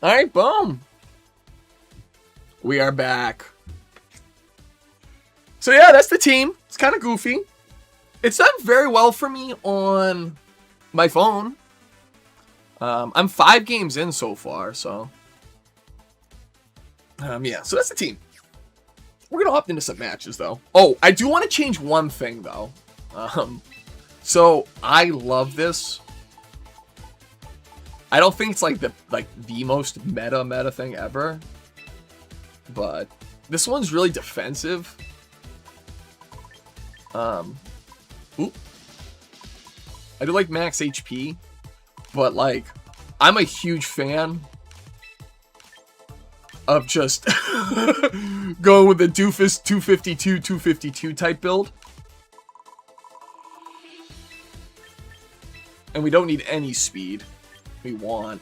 Alright, boom. We are back. So yeah, that's the team. It's kind of goofy. It's done very well for me on my phone. I'm 5 games in so far, so... yeah, so that's the team. We're going to hop into some matches, though. Oh, I do want to change one thing, though. So, I love this. I don't think it's like the most meta thing ever. But this one's really defensive. Oop. I do like max HP. But, like, I'm a huge fan of just going with the doofus 252 type build. And we don't need any speed. We want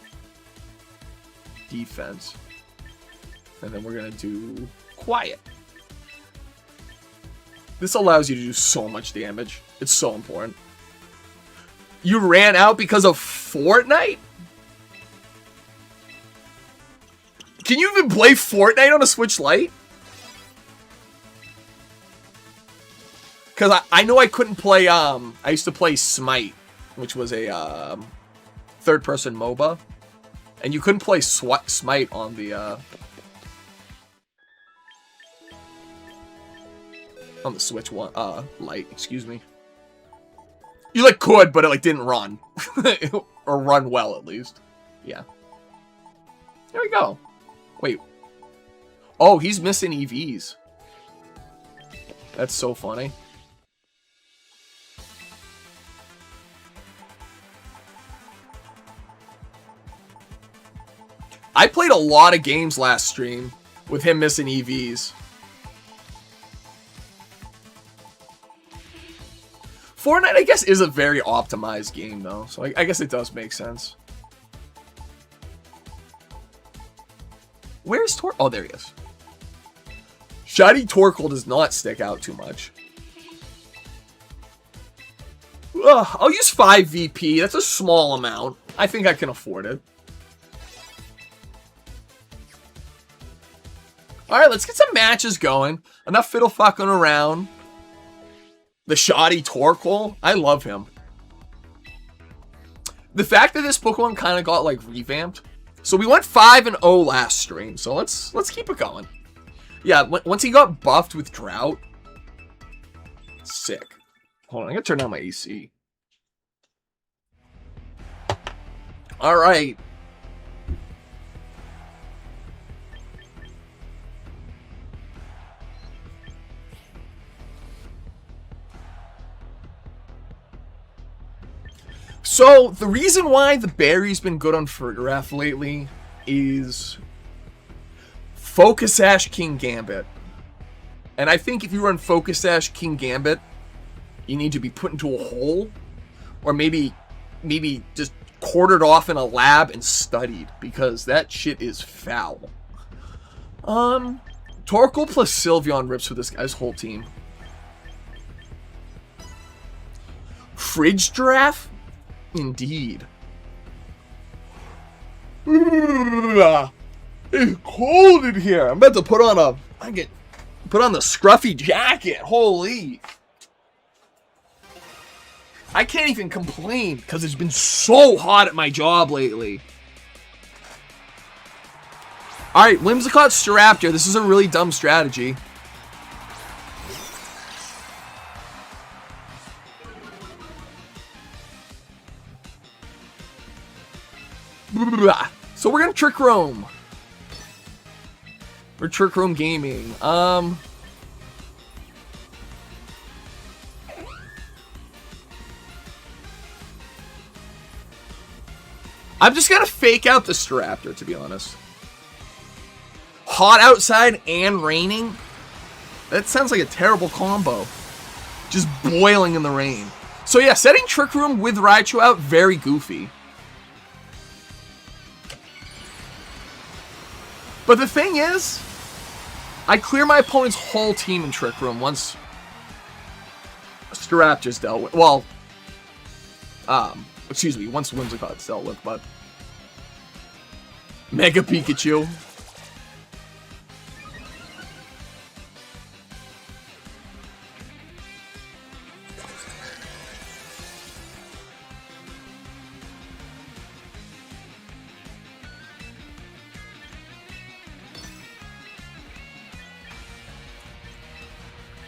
defense. And then we're going to do quiet. This allows you to do so much damage. It's so important. You ran out because of Fortnite? Can you even play Fortnite on a Switch Lite? Because I know I couldn't play, I used to play Smite, which was a third-person MOBA. And you couldn't play Smite on the Switch Lite, excuse me. You, like, could, but it, like, didn't run. Or run well, at least. Yeah. There we go. Wait. Oh, he's missing EVs. That's so funny. I played a lot of games last stream with him missing EVs. Fortnite, I guess, is a very optimized game, though. So I guess it does make sense. Where's Torkoal? Oh, there he is. Shiny Torkoal does not stick out too much. Ugh, I'll use 5 VP. That's a small amount. I think I can afford it. Alright, let's get some matches going. Enough fiddle fucking around. The shoddy Torkoal, I love him. The fact that this Pokemon kind of got, like, revamped. So we went 5-0 last stream, so let's keep it going. Yeah, once he got buffed with Drought. Sick. Hold on, I gotta turn down my AC. Alright. So, the reason why the berry's been good on Fergraph lately is Focus Sash King Gambit. And I think if you run Focus Sash King Gambit, you need to be put into a hole, or maybe just quartered off in a lab and studied, because that shit is foul. Torkoal plus Sylveon rips with this guy's whole team. Fridge Giraffe? Indeed. It's cold in here. I'm about to put on the Scruffy jacket. Holy. I can't even complain because it's been so hot at my job lately. Alright, Whimsicott Staraptor. This is a really dumb strategy. So we're gonna Trick Room. We're Trick Room Gaming. I'm just gonna fake out the Staraptor, to be honest. Hot outside and raining? That sounds like a terrible combo. Just boiling in the rain. So yeah, setting Trick Room with Raichu out, very goofy. But the thing is, I clear my opponent's whole team in Trick Room once Staraptor's dealt with. Well, excuse me, once Whimsicott's dealt with, but Mega Pikachu.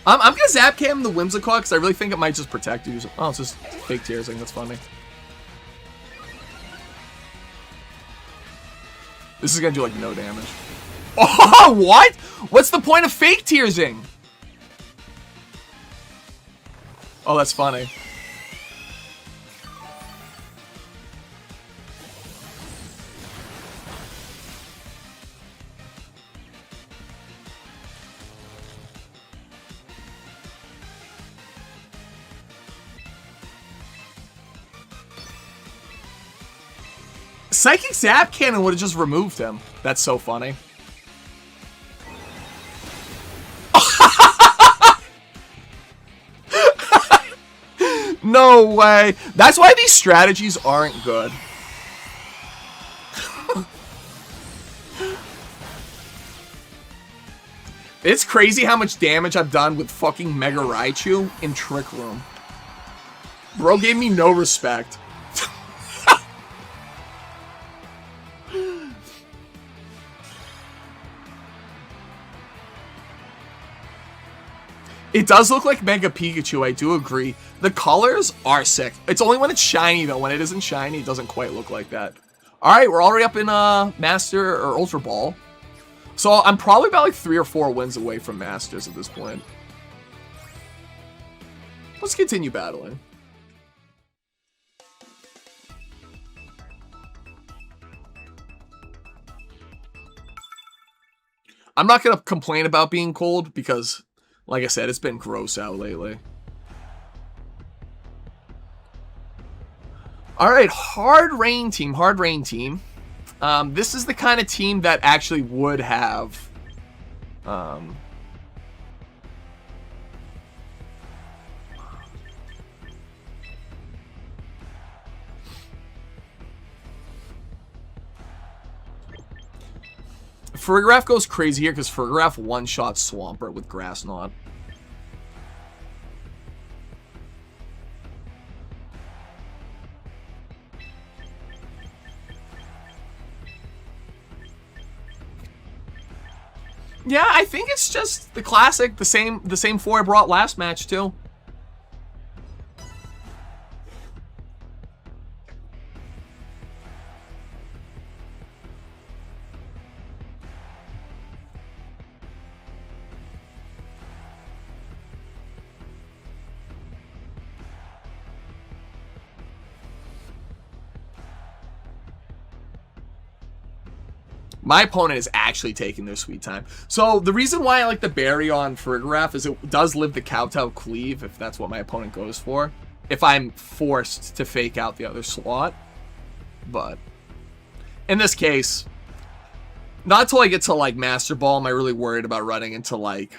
I'm gonna zap cam the Whimsicott because I really think it might just protect you. Oh, it's just fake tears. I think that's funny. This is gonna do like no damage. Oh, what? What's the point of fake tearsing? Oh, that's funny. Psychic Zap Cannon would have just removed him. That's so funny. No way. That's why these strategies aren't good. It's crazy how much damage I've done with fucking Mega Raichu in Trick Room. Bro gave me no respect. It does look like Mega Pikachu, I do agree. The colors are sick. It's only when it's shiny, though. When it isn't shiny, it doesn't quite look like that. Alright, we're already up in Master or Ultra Ball. So I'm probably about like 3 or 4 wins away from Masters at this point. Let's continue battling. I'm not going to complain about being cold because... like I said, it's been gross out lately. Alright, Hard Rain team. Hard Rain team. This is the kind of team that actually would have... Farigiraf goes crazy here because Farigiraf one-shot Swampert with Grass Knot. Yeah, I think it's just the classic, the same 4 I brought last match too. My opponent is actually taking their sweet time. So the reason why I like the Berry on Farigiraf is it does live the Kowtow Cleave, if that's what my opponent goes for. If I'm forced to fake out the other slot. But in this case, not until I get to like Master Ball am I really worried about running into like,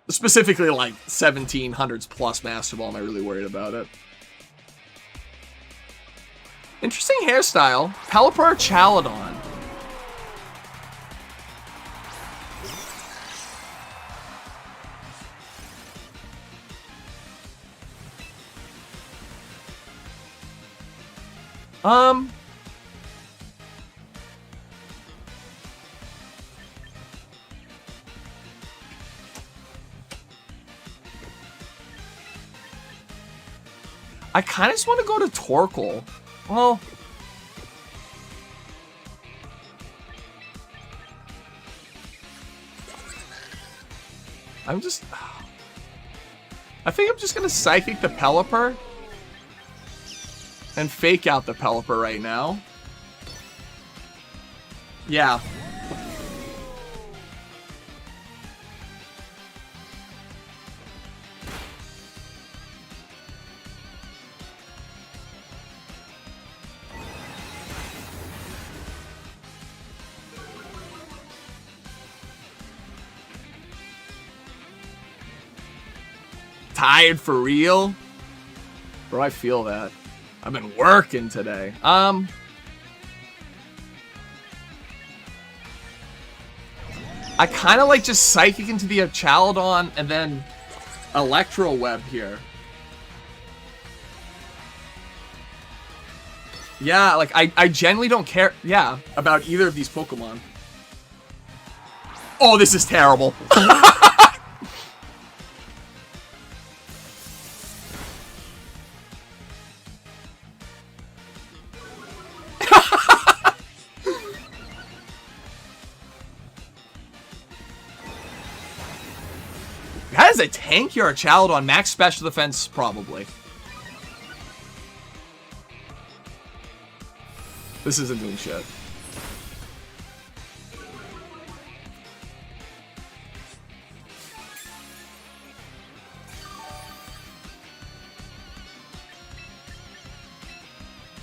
specifically like 1700s plus Master Ball am I really worried about it. Interesting hairstyle. Pelipper Chaladon. I kind of just want to go to Torkoal. Well, I think I'm just going to Psychic the Pelipper and fake out the Pelipper right now. Yeah. Tired for real? Bro, I feel that. I've been working today. I kind of like just Psychic into the Chaladon and then Electro Web here. Yeah, like, I genuinely don't care, yeah, about either of these Pokemon. Oh, this is terrible. That is a tankier Chaladon. Max special defense, probably. This isn't doing shit.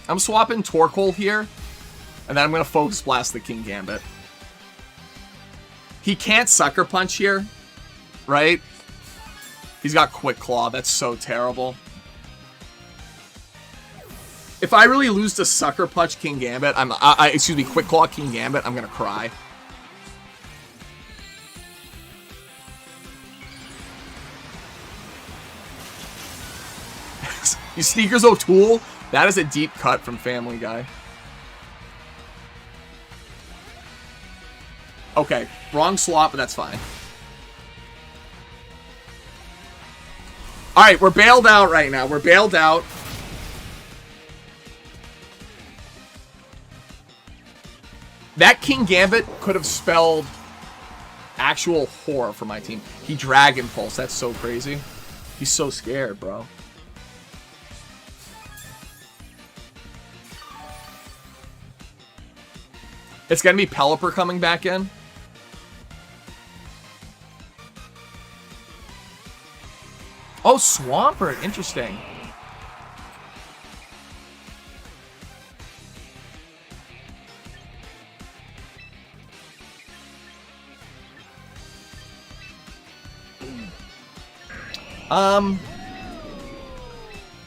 I'm swapping Torkoal here, and then I'm going to Focus Blast the King Gambit. He can't Sucker Punch here, right? He's got Quick Claw. That's so terrible. If I really lose to Sucker Punch King Gambit, excuse me, Quick Claw King Gambit, I'm gonna cry. You Sneakers O'Toole? That is a deep cut from Family Guy. Okay, wrong swap, but that's fine. Alright, we're bailed out right now. We're bailed out. That King Gambit could have spelled actual horror for my team. He Dragon Pulse. That's so crazy. He's so scared, bro. It's going to be Pelipper coming back in. Oh, Swampert. Interesting.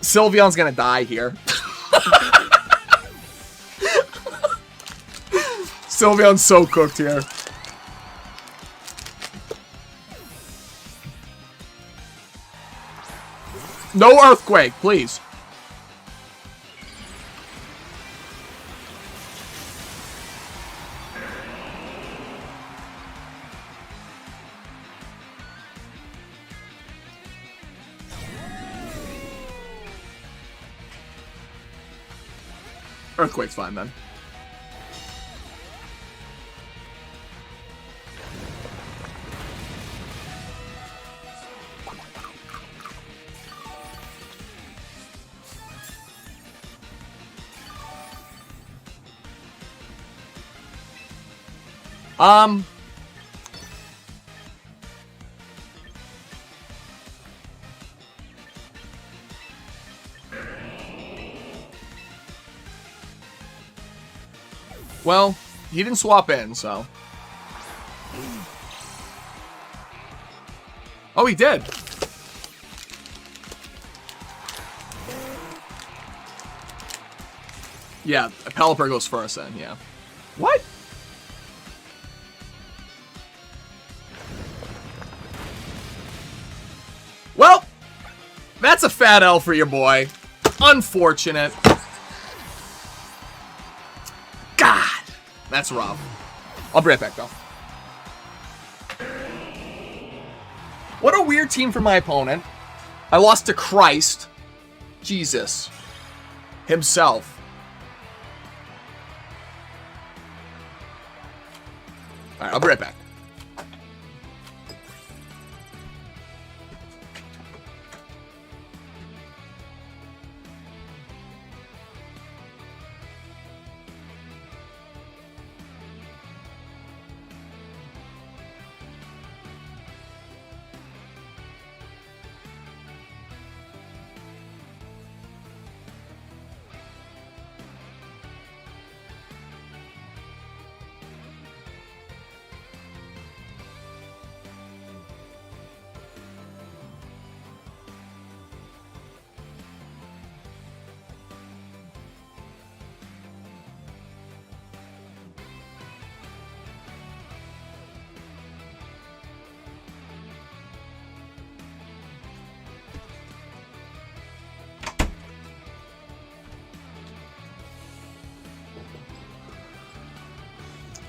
Sylveon's gonna die here. Sylveon's so cooked here. No Earthquake, please. Earthquake's fine then. Well, he didn't swap in, so. Oh, he did. Yeah, Pelipper goes first then, yeah. What? Well, that's a fat L for your boy. Unfortunate. God, that's rough. I'll be right back, though. What a weird team for my opponent. I lost to Christ. Jesus. Himself. Alright, I'll be right back.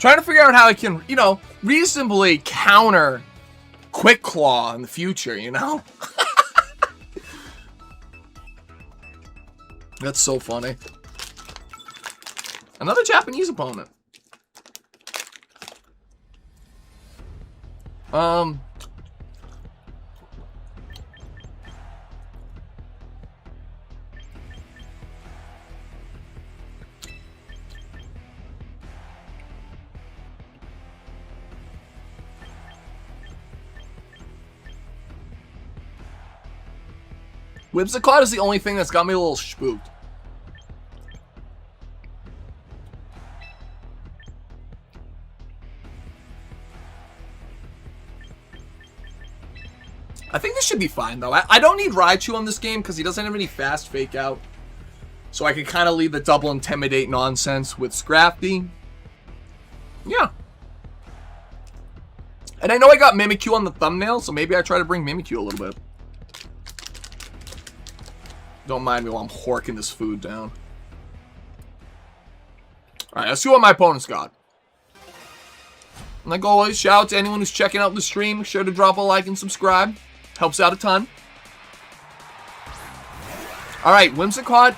Trying to figure out how I can, you know, reasonably counter Quick Claw in the future, you know? That's so funny. Another Japanese opponent. Whimsicott is the only thing that's got me a little spooked. I think this should be fine, though. I don't need Raichu on this game because he doesn't have any fast fake out. So I can kind of leave the double intimidate nonsense with Scrafty. Yeah. And I know I got Mimikyu on the thumbnail, so maybe I try to bring Mimikyu a little bit. Don't mind me while I'm horking this food down. Alright, let's see what my opponent's got. Like always, shout out to anyone who's checking out the stream. Make sure to drop a like and subscribe. Helps out a ton. Alright, Whimsicott.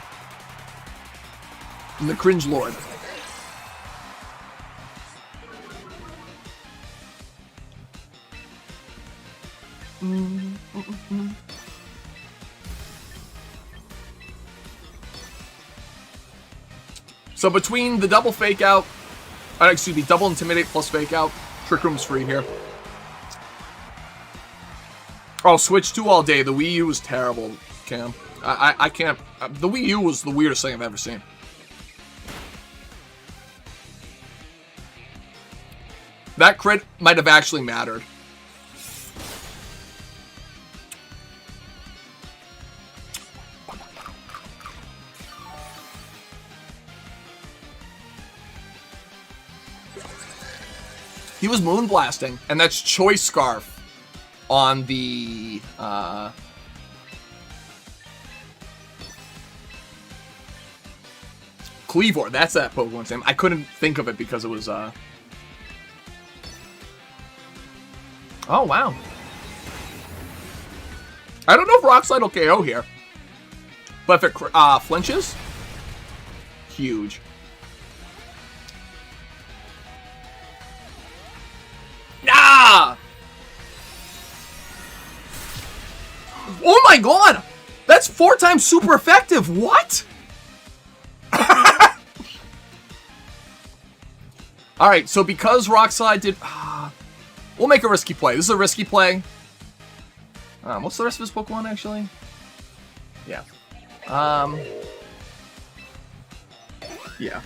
And the Cringe Lord. So between the double fake out, excuse me, double intimidate plus fake out, Trick Room's free here. Oh, Switch 2 all day. The Wii U was terrible, Cam. I can't. The Wii U was the weirdest thing I've ever seen. That crit might have actually mattered. He was moonblasting, and that's Choice Scarf on the Cleavor. That's that Pokemon's name. I couldn't think of it because it was oh wow. I don't know if Rock Slide will KO here, but if it flinches, huge. Ah! Oh my god! That's 4 times super effective! What? Alright, so because Rock Slide did... we'll make a risky play. This is a risky play. What's the rest of his Pokemon, actually? Yeah. Yeah.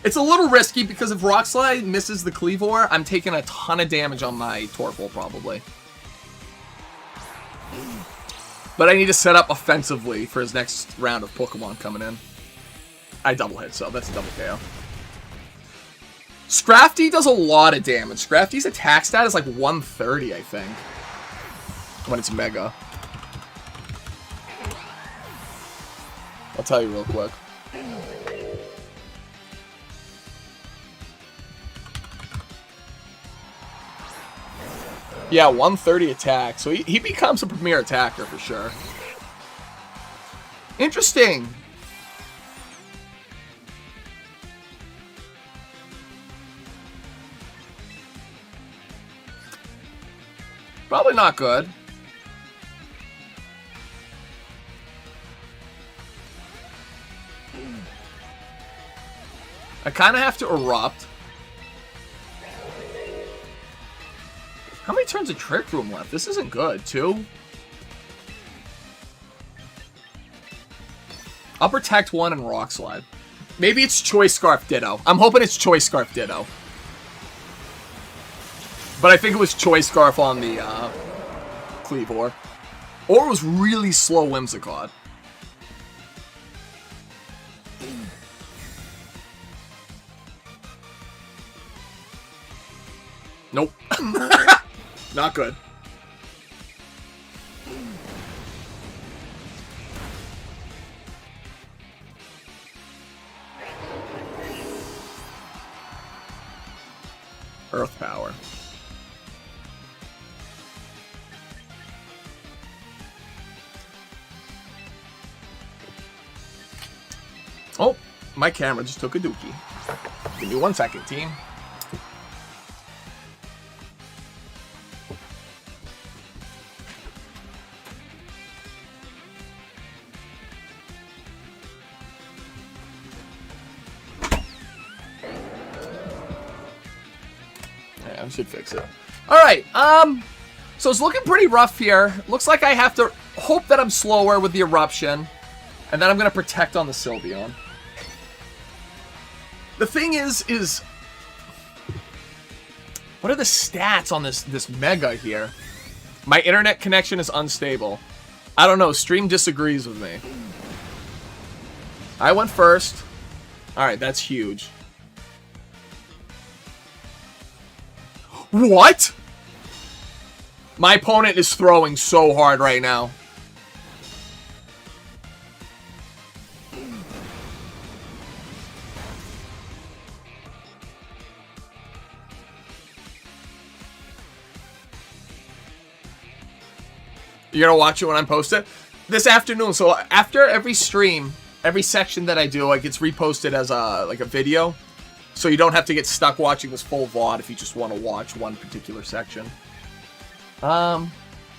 It's a little risky because if Rock Slide misses the Cleavor, I'm taking a ton of damage on my Torkoal, probably. But I need to set up offensively for his next round of Pokemon coming in. I double hit, so that's a double KO. Scrafty does a lot of damage. Scrafty's attack stat is like 130, I think. When it's Mega. I'll tell you real quick. Yeah, 130 attack. So he becomes a premier attacker for sure. Interesting. Probably not good. I kind of have to erupt. How many turns of Trick Room left? This isn't good. 2? I'll protect 1 and Rock Slide. Maybe it's Choice Scarf Ditto. I'm hoping it's Choice Scarf Ditto. But I think it was Choice Scarf on the Cleavor. Or it was really slow Whimsicott. Nope. Not good. Earth Power. Oh, my camera just took a dookie. Give me 1 second, team. Yeah, I should fix it. Alright, so it's looking pretty rough here. Looks like I have to hope that I'm slower with the Eruption. And then I'm going to protect on the Sylveon. The thing is... What are the stats on this Mega here? My internet connection is unstable. I don't know, Stream disagrees with me. I went first. Alright, that's huge. What? My opponent is throwing so hard right now. You're gonna watch it when I post it? This afternoon. So after every stream, every section that I do, it gets reposted as like a video. So you don't have to get stuck watching this full VOD if you just want to watch one particular section. My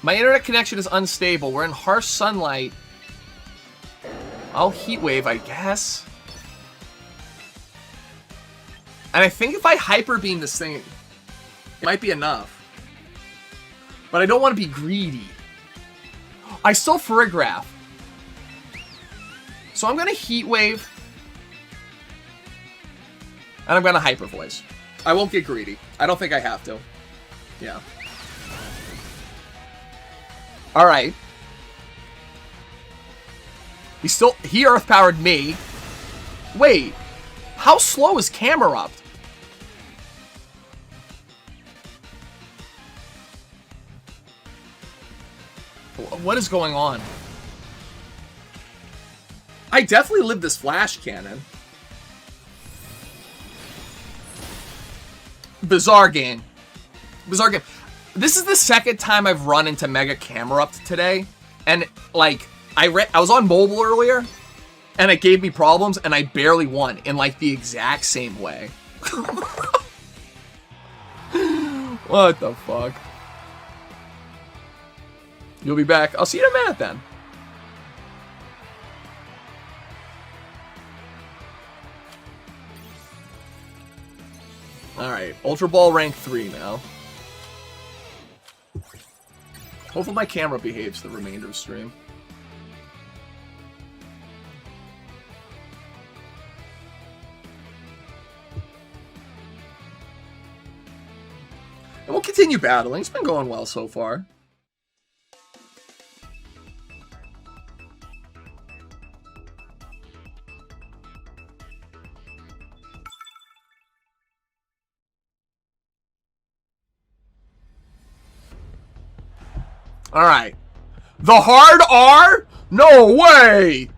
internet connection is unstable. We're in harsh sunlight. I'll Heat Wave, I guess. And I think if I Hyper Beam this thing, it might be enough. But I don't want to be greedy. I still Farigiraf. So I'm going to Heat Wave. And I'm going to Hyper Voice. I won't get greedy. I don't think I have to. Yeah. Alright. He Earth Powered me. Wait. How slow is Camerupt? What is going on? I definitely lived this Flash Cannon. Bizarre game. Bizarre game. This is the second time I've run into Mega Camerupt today. And, like, I was on mobile earlier, and it gave me problems, and I barely won in, like, the exact same way. What the fuck? You'll be back. I'll see you in a minute then. Alright, Ultra Ball rank 3 now. Hopefully my camera behaves the remainder of the stream. And we'll continue battling. It's been going well so far. Alright. The hard R? No way!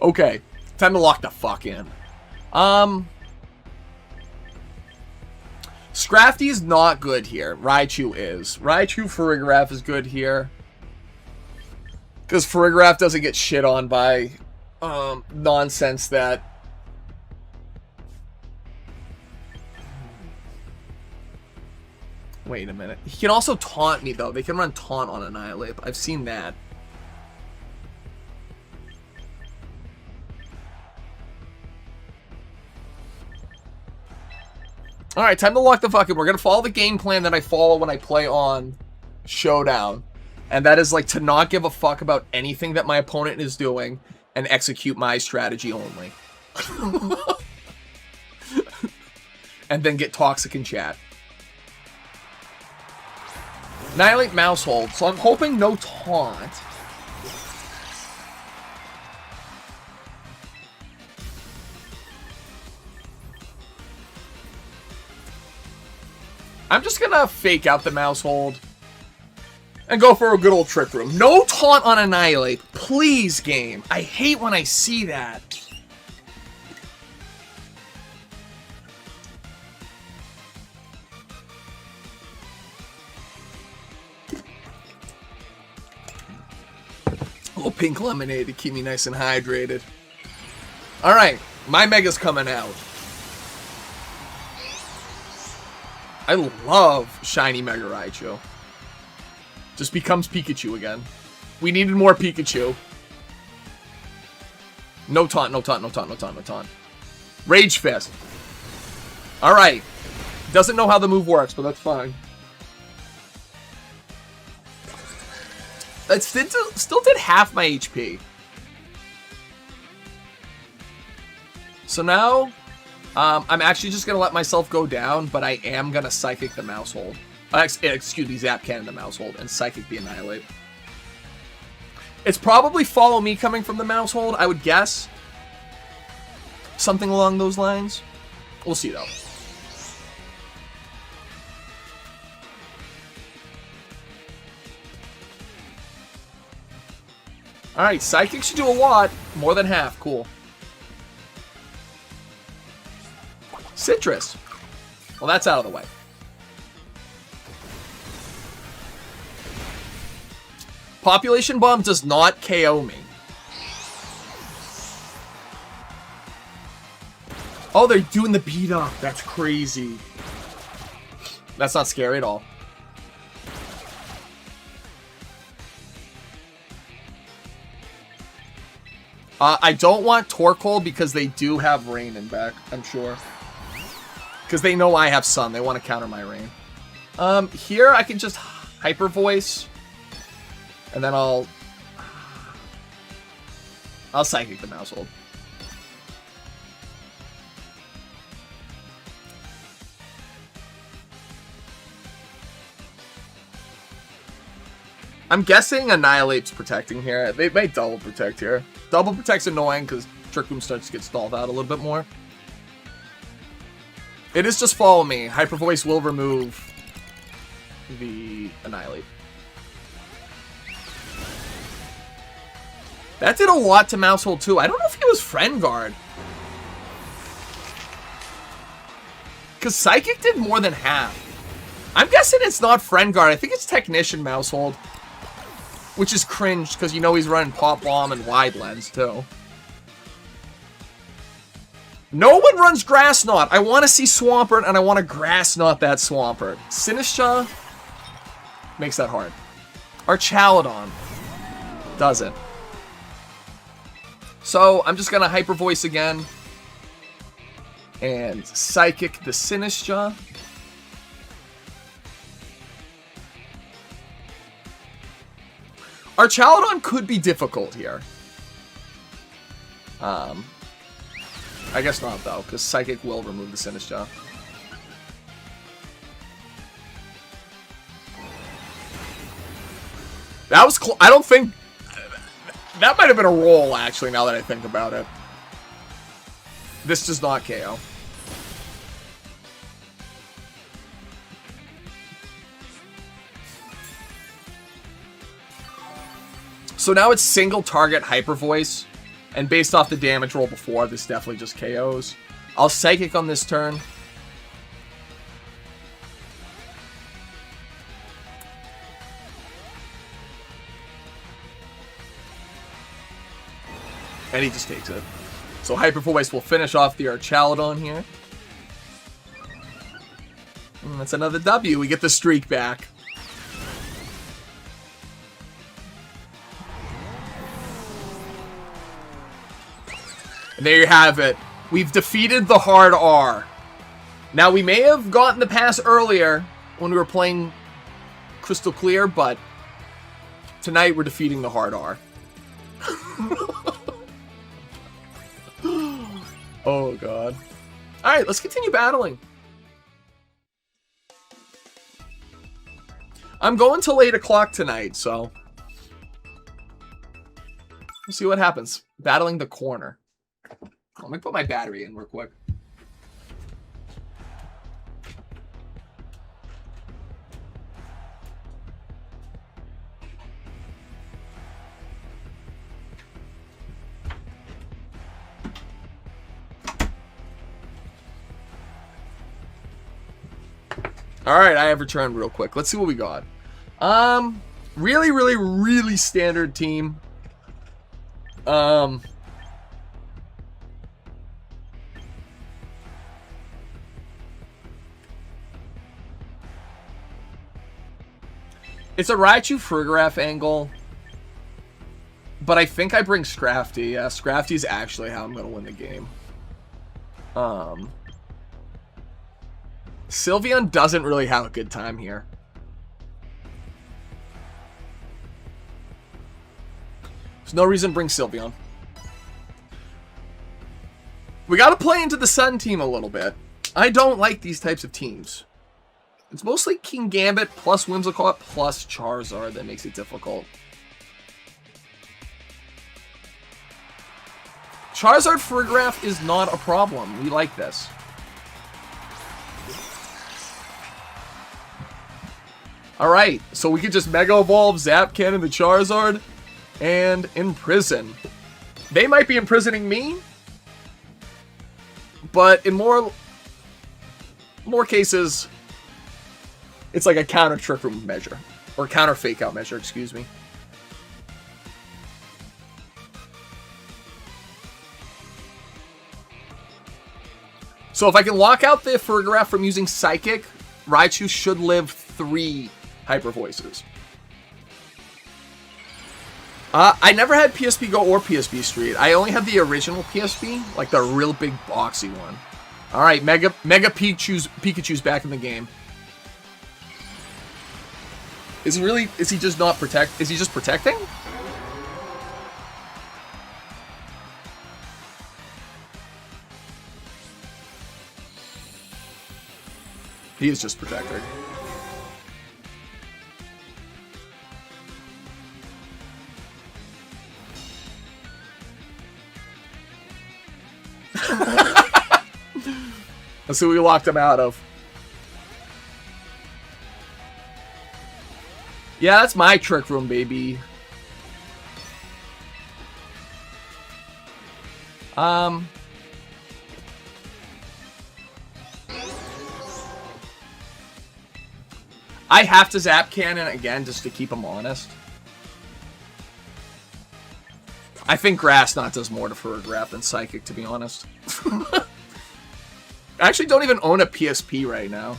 Okay. Time to lock the fuck in. Scrafty is not good here. Raichu is. Raichu Farigiraf is good here. Because Farigiraf doesn't get shit on by nonsense that... Wait a minute. He can also taunt me, though. They can run taunt on Annihilate. I've seen that. Alright, time to lock the fucking... We're gonna follow the game plan that I follow when I play on Showdown. And that is, like, to not give a fuck about anything that my opponent is doing and execute my strategy only. And then get toxic in chat. Annihilate Mousehold, so I'm hoping no taunt. I'm just gonna fake out the Mousehold and go for a good old Trick Room. No taunt on Annihilate. Please, game. I hate when I see that. little pink lemonade to keep me nice and hydrated. Alright, my Mega's coming out. I love shiny Mega Raichu. Just becomes Pikachu again. We needed more Pikachu. No taunt, no taunt, no taunt, no taunt, no taunt. Rage Fist. Alright. Doesn't know how the move works, but that's fine. That still did half my HP. So now, I'm actually just going to let myself go down, but I am going to Psychic the Mousehold. Excuse me, Zap Cannon the Mousehold, and Psychic the Annihilate. It's probably Follow Me coming from the Mousehold, I would guess. Something along those lines. We'll see, though. Alright, Psychic should do a lot. More than half. Cool. Citrus. Well, that's out of the way. Population Bomb does not KO me. Oh, they're doing the beat up. That's crazy. That's not scary at all. I don't want Torkoal because they do have Rain in back, I'm sure. Because they know I have Sun. They want to counter my Rain. Here I can just Hyper Voice. And then I'll Psychic the Mousehold. I'm guessing Annihilate's protecting here. They may double protect here. Double protect's annoying because Trick Room starts to get stalled out a little bit more. It is just Follow Me. Hyper Voice will remove the Annihilate. That did a lot to Mousehold too. I don't know if it was Friend Guard. Because Psychic did more than half. I'm guessing it's not Friend Guard. I think it's Technician Mousehold. Which is cringe, because you know he's running Pop Bomb and Wide Lens, too. No one runs Grass Knot. I want to see Swampert, and I want to Grass Knot that Swampert. Sinistcha makes that hard. Archaludon doesn't. So, I'm just going to Hyper Voice again. And Psychic the Sinistcha. Archaludon could be difficult here. I guess not, though, because Psychic will remove the Sinistcha. That was I don't think... That might have been a roll, actually, now that I think about it. This does not KO. So now it's single target Hyper Voice, and based off the damage roll before, this definitely just KOs. I'll Psychic on this turn. And he just takes it. So Hyper Voice will finish off the Archaludon here. And that's another W. We get the streak back. And there you have it. We've defeated the hard R. Now, we may have gotten the pass earlier when we were playing Crystal Clear, but tonight we're defeating the hard R. Oh, God. Alright, let's continue battling. I'm going till 8 o'clock tonight, so we'll see what happens. Battling the corner. Let me put my battery in real quick. Alright, I have returned real quick. Let's see what we got. Really standard team. It's a Raichu Frigoraph angle. But I think I bring Scrafty. Yeah, Scrafty's actually how I'm going to win the game. Sylveon doesn't really have a good time here. There's no reason to bring Sylveon. We got to play into the Sun team a little bit. I don't like these types of teams. It's mostly King Gambit plus Whimsicott plus Charizard that makes it difficult. Charizard Frigoraph is not a problem. We like this. Alright, so we could just Mega Evolve Zap Cannon the Charizard and imprison. They might be imprisoning me, but in more cases, it's like a counter Trick Room measure. Or counter Fake Out measure, excuse me. So if I can lock out the Frigoraph from using Psychic, Raichu should live 3 Hyper Voices. I never had PSP Go or PSP Street. I only had the original PSP, like the real big boxy one. Alright, Mega Pikachu's back in the game. Is he just not protect? Is he just protecting? He is just protecting. Let's see what we locked him out of. Yeah, that's my Trick Room, baby. I have to Zap Cannon again just to keep him honest. I think Grass Knot does more to Frigoraph than Psychic, to be honest. I actually don't even own a PSP right now.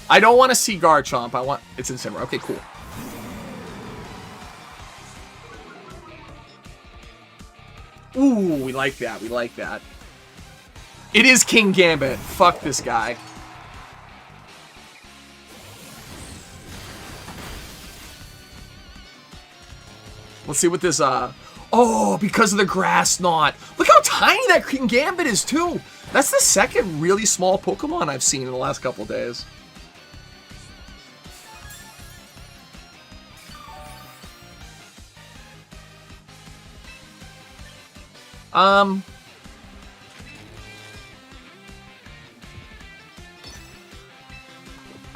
I don't want to see Garchomp. I want... It's Incineroar. Okay, cool. Ooh, we like that. We like that. It is King Gambit. Fuck this guy. Let's see what this, Oh, because of the Grass Knot. Look how tiny that King Gambit is, too. That's the second really small Pokemon I've seen in the last couple days. I'm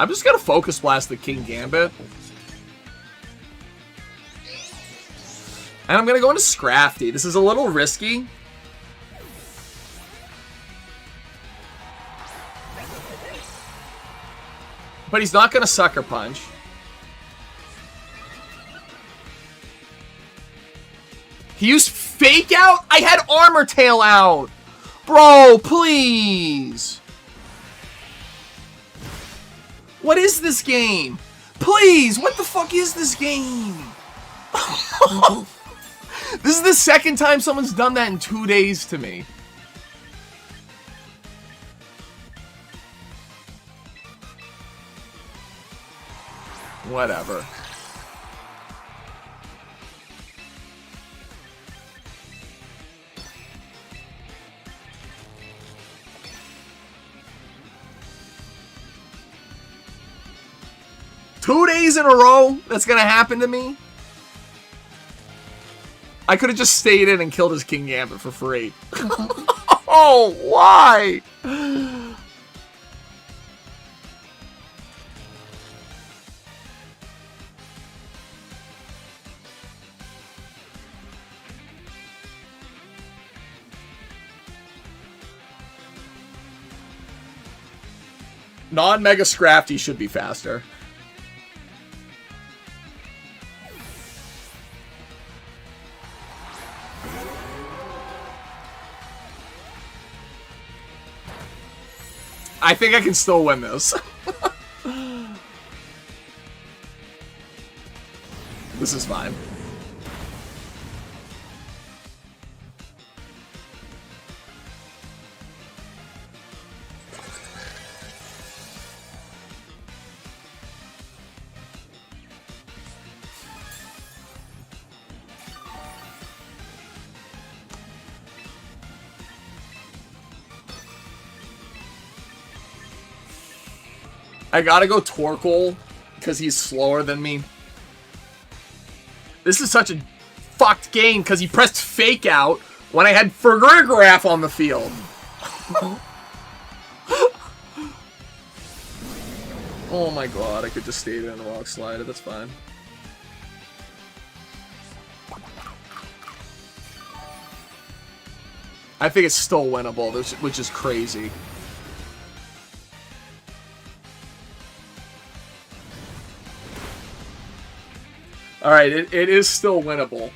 just gonna Focus Blast the King Gambit. And I'm gonna go into Scrafty. This is a little risky. But he's not gonna Sucker Punch. He used Fake Out? I had Armor Tail out! Bro, please! What is this game? Please, what the fuck is this game? This is the second time someone's done that in 2 days to me. Whatever. Two days in a row that's gonna happen to me? I could have just stayed in and killed his King Gambit for free. Oh, why? Non-Mega Scrafty should be faster. I think I can still win this. This is fine. I gotta go Torkoal because he's slower than me. This is such a fucked game because he pressed Fake Out when I had Fergrigiraf on the field. Oh my god, I could just stay there in the Rock Slider, that's fine. I think it's still winnable, which is crazy. Alright, it is still winnable.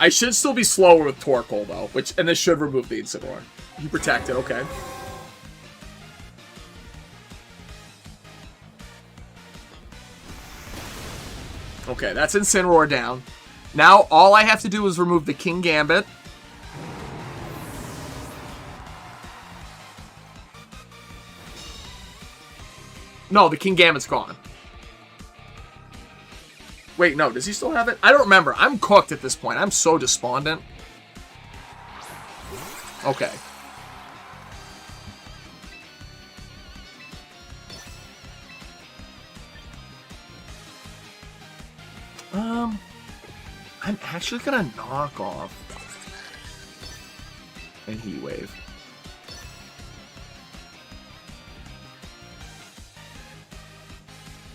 I should still be slower with Torkoal, though, and this should remove the Incineroar. You protect it, okay. Okay, that's Incineroar down. Now, all I have to do is remove the King Gambit. No, the King Gambit's gone. Wait, no, does he still have it? I don't remember. I'm cooked at this point. I'm so despondent. Okay. I'm actually gonna knock off a Heat Wave.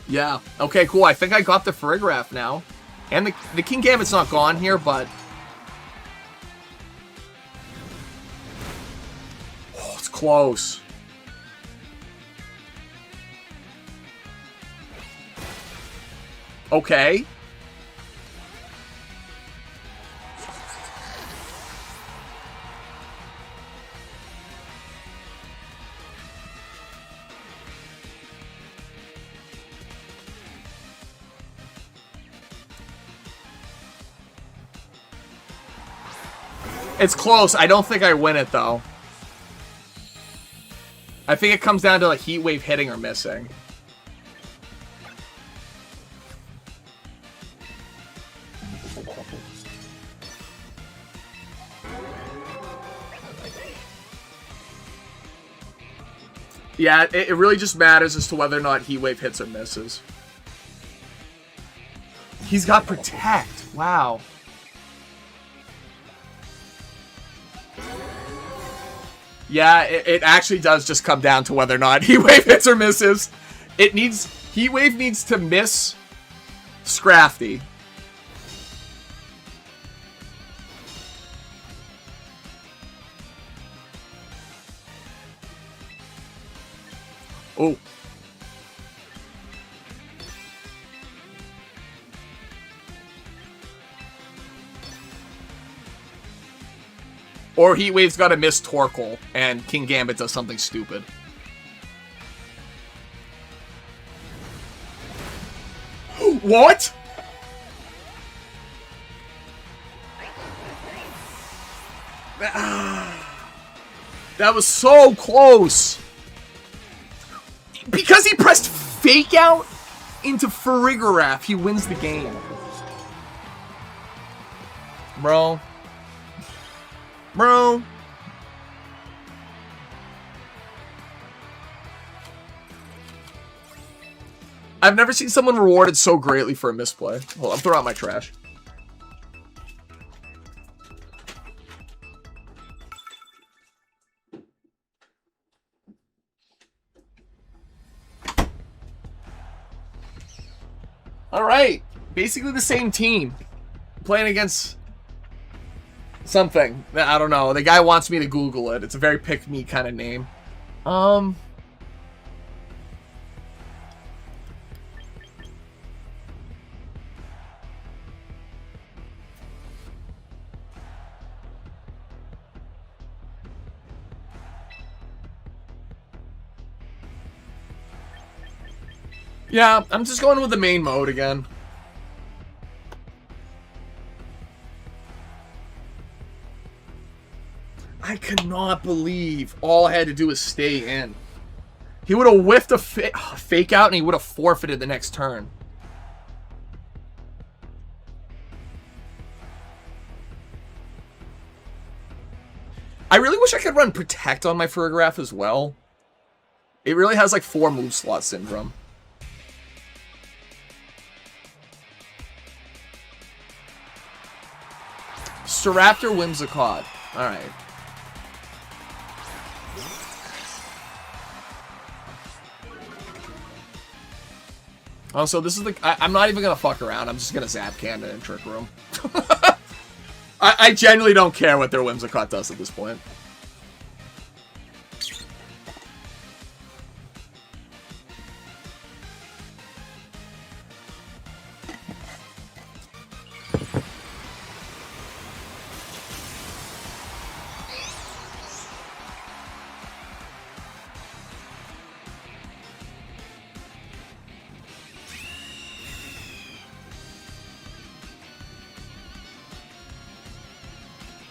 Yeah. Okay, cool. I think I got the Fergrigiraf now. And the King Gambit's not gone here, but... Oh, it's close. Okay. It's close. I don't think I win it, though. I think it comes down to a Heat Wave hitting or missing. Yeah, it really just matters as to whether or not Heat Wave hits or misses. He's got Protect. Wow. Yeah, it actually does just come down to whether or not Heat Wave hits or misses. Heat Wave needs to miss Scrafty. Oh. Or Heat Wave's got to miss Torkoal, and King Gambit does something stupid. What? That was so close. Because he pressed Fake Out into Fergrigiraf, he wins the game. Bro. Bro. I've never seen someone rewarded so greatly for a misplay. Hold on, I'm throwing out my trash. Alright. Basically the same team. Playing against something. I don't know. The guy wants me to Google it. It's a very pick-me kind of name. Yeah, I'm just going with the main mode again. I cannot believe all I had to do was stay in. He would have whiffed a fake out and he would have forfeited the next turn. I really wish I could run Protect on my Ferograph as well. It really has like 4 move slot syndrome. Staraptor Whimsicott. Alright. Oh, so this is the... I'm not even gonna fuck around. I'm just gonna Zap Cannon and Trick Room. I genuinely don't care what their Whimsicott does at this point.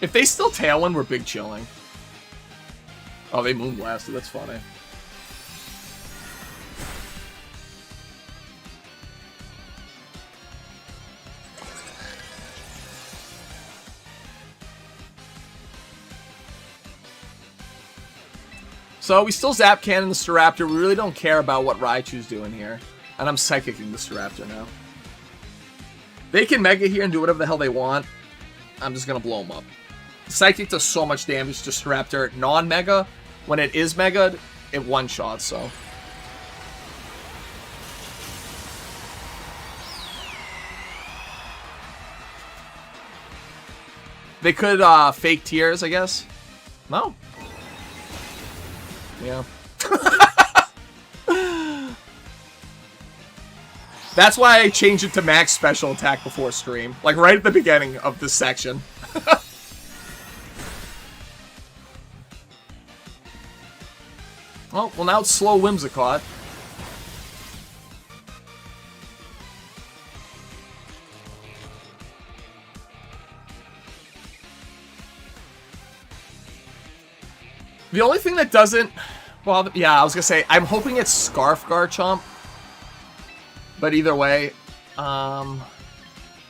If they still Tailwind, we're big chilling. Oh, they Moonblasted. That's funny. So we still Zap Cannon the Staraptor. We really don't care about what Raichu's doing here. And I'm Psychicking the Staraptor now. They can Mega here and do whatever the hell they want. I'm just going to blow them up. Psychic does so much damage to Staraptor. Non-Mega, when it is Mega'd, it one-shots, so. They could fake Tears, I guess. No. Yeah. That's why I changed it to max special attack before stream. Like right at the beginning of this section. Oh, well now it's slow Whimsicott. The only thing that doesn't... Well, yeah, I was gonna say, I'm hoping it's Scarf Garchomp. But either way, yeah,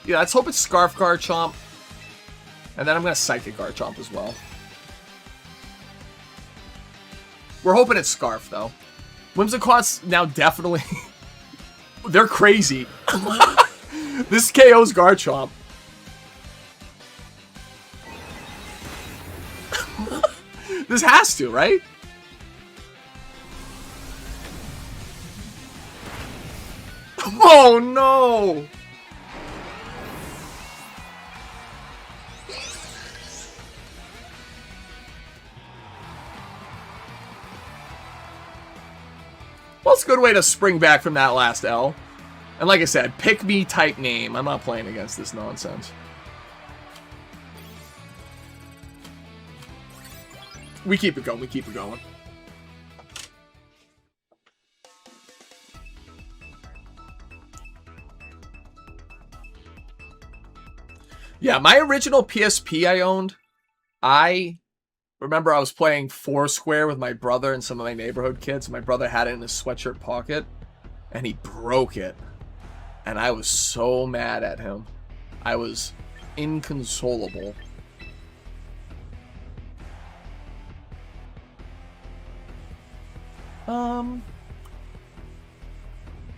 let's hope it's Scarf Garchomp. And then I'm gonna Psychic Garchomp as well. We're hoping it's Scarf, though. Whimsicott's now definitely... They're crazy. This KO's Garchomp. This has to, right? Oh, no! Well, it's a good way to spring back from that last L. And like I said, pick me type name. I'm not playing against this nonsense. We keep it going. We keep it going. Yeah, my original PSP I owned, I remember I was playing Foursquare with my brother and some of my neighborhood kids. My brother had it in his sweatshirt pocket, and he broke it. And I was so mad at him. I was inconsolable.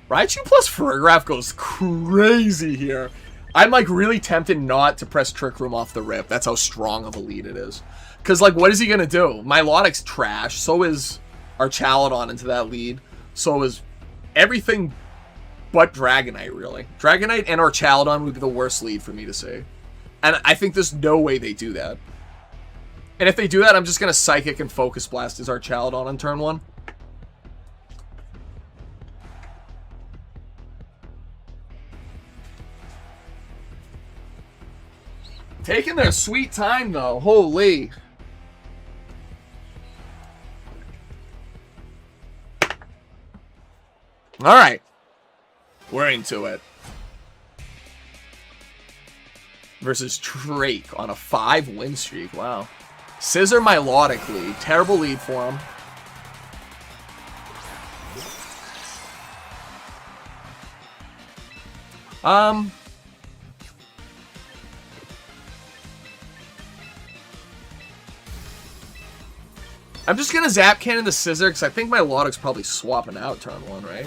Raichu plus Ferograph goes crazy here. I'm like really tempted not to press Trick Room off the rip. That's how strong of a lead it is. Because like, what is he gonna do? Milotic's trash. So is Archaludon into that lead. So is everything but Dragonite, really. Dragonite and or Chaladon would be the worst lead for me to see. And I think there's no way they do that. And if they do that, I'm just going to Psychic and Focus Blast as our Chaladon on turn 1. Taking their sweet time, though. Holy. Alright. We're into it. Versus Drake on a 5-win streak. Wow. Scissor Milotic lead. Terrible lead for him. I'm just gonna Zap Cannon the Scissor because I think my Milotic's probably swapping out turn 1, right?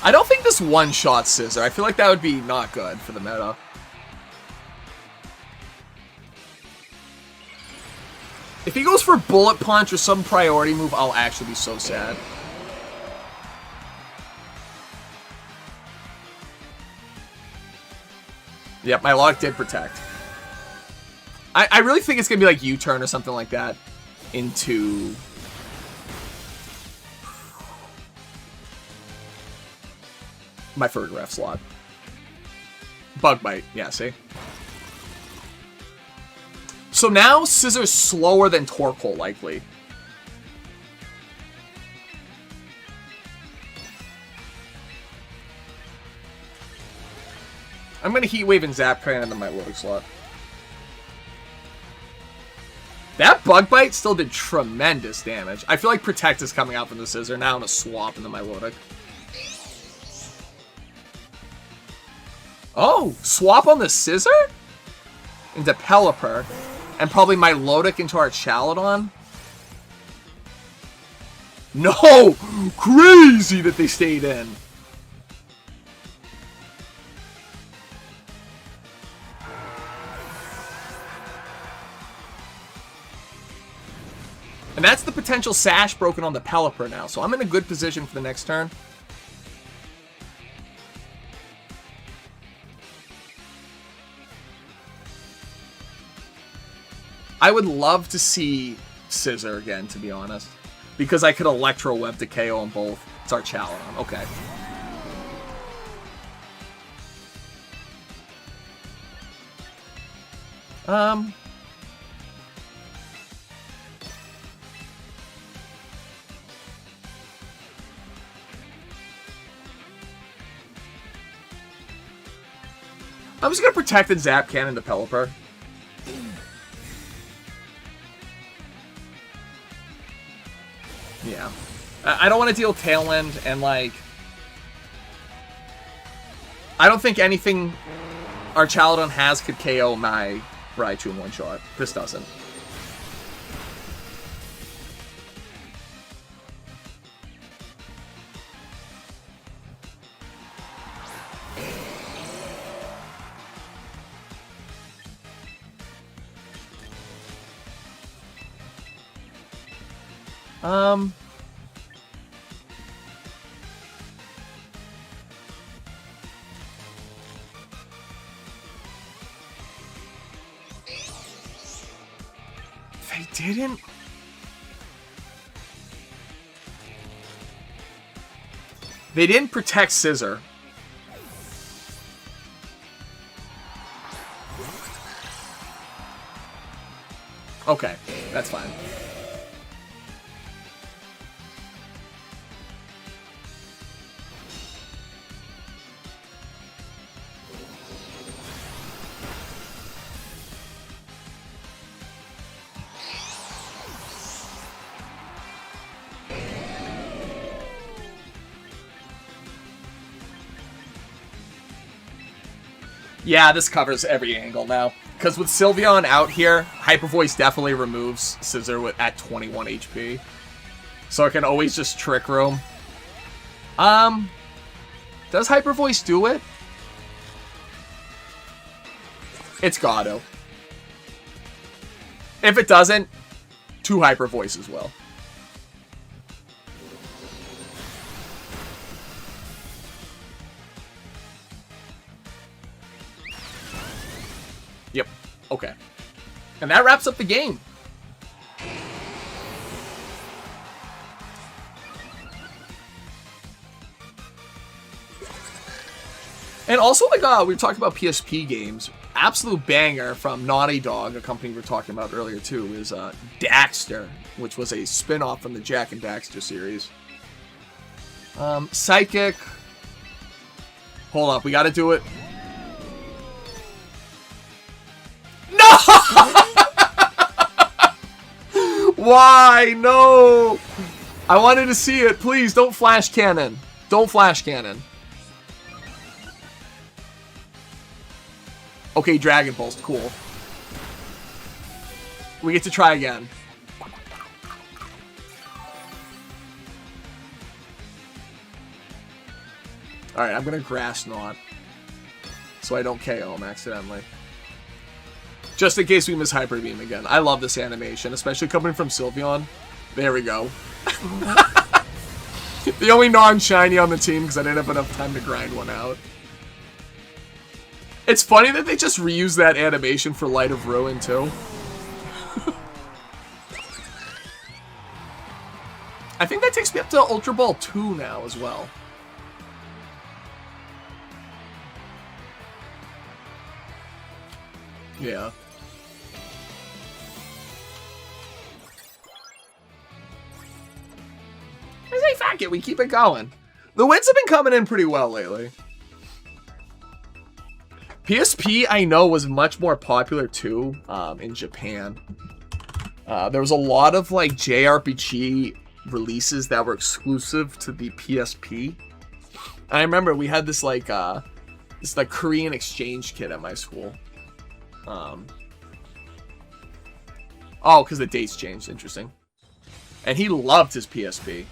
I don't think this one-shot Scissor. I feel like that would be not good for the meta. If he goes for Bullet Punch or some priority move, I'll actually be so sad. Yep, my Milotic did protect. I really think it's going to be like U-turn or something like that into... my Fergraph slot. Bug Bite. Yeah, see? So now Scissor's slower than Torkoal, likely. I'm going to Heat Wave and Zap Cannon into my Milotic slot. That Bug Bite still did tremendous damage. I feel like Protect is coming out from the Scissor. Now I'm going to swap into my Milotic. Oh, swap on the Scissor? Into Pelipper. And probably my Milotic into our Chaladon? No! Crazy that they stayed in. And that's the potential Sash broken on the Pelipper now. So I'm in a good position for the next turn. I would love to see Scissor again, to be honest. Because I could Electro Web to KO them both. It's our Chaladon. Okay. I'm just going to Protect and Zap Cannon the Pelipper. Yeah. I don't want to deal Tailwind, and, like... I don't think anything our Chaladon has could KO my Raichu in one shot. This doesn't. They didn't... They didn't protect Scissor. Okay, that's fine. Yeah, this covers every angle now. Because with Sylveon out here, Hyper Voice definitely removes Scissor at 21 HP. So I can always just Trick Room. Does Hyper Voice do it? It's gotta. If it doesn't, 2 hyper voices will. Yep. Okay. And that wraps up the game. And also, like, we were talking about PSP games. Absolute banger from Naughty Dog, a company we were talking about earlier, too, is Daxter, which was a spin-off from the Jak and Daxter series. Psychic. Hold up, we gotta do it. No! Why? No! I wanted to see it. Please, don't flash cannon. Don't flash cannon. Okay, Dragon Pulse. Cool. We get to try again. Alright, I'm gonna Grass Knot. So I don't KO him accidentally. Just in case we miss Hyper Beam again. I love this animation, especially coming from Sylveon. There we go. The only non-shiny on the team because I didn't have enough time to grind one out. It's funny that they just reuse that animation for Light of Ruin, too. I think that takes me up to Ultra Ball 2 now as well. Yeah. I say, fuck it, we keep it going. The wins have been coming in pretty well lately. PSP, I know, was much more popular, too, in Japan. There was a lot of, like, JRPG releases that were exclusive to the PSP. I remember we had this, like, Korean exchange kid at my school. Oh, because the dates changed. Interesting. And he loved his PSP.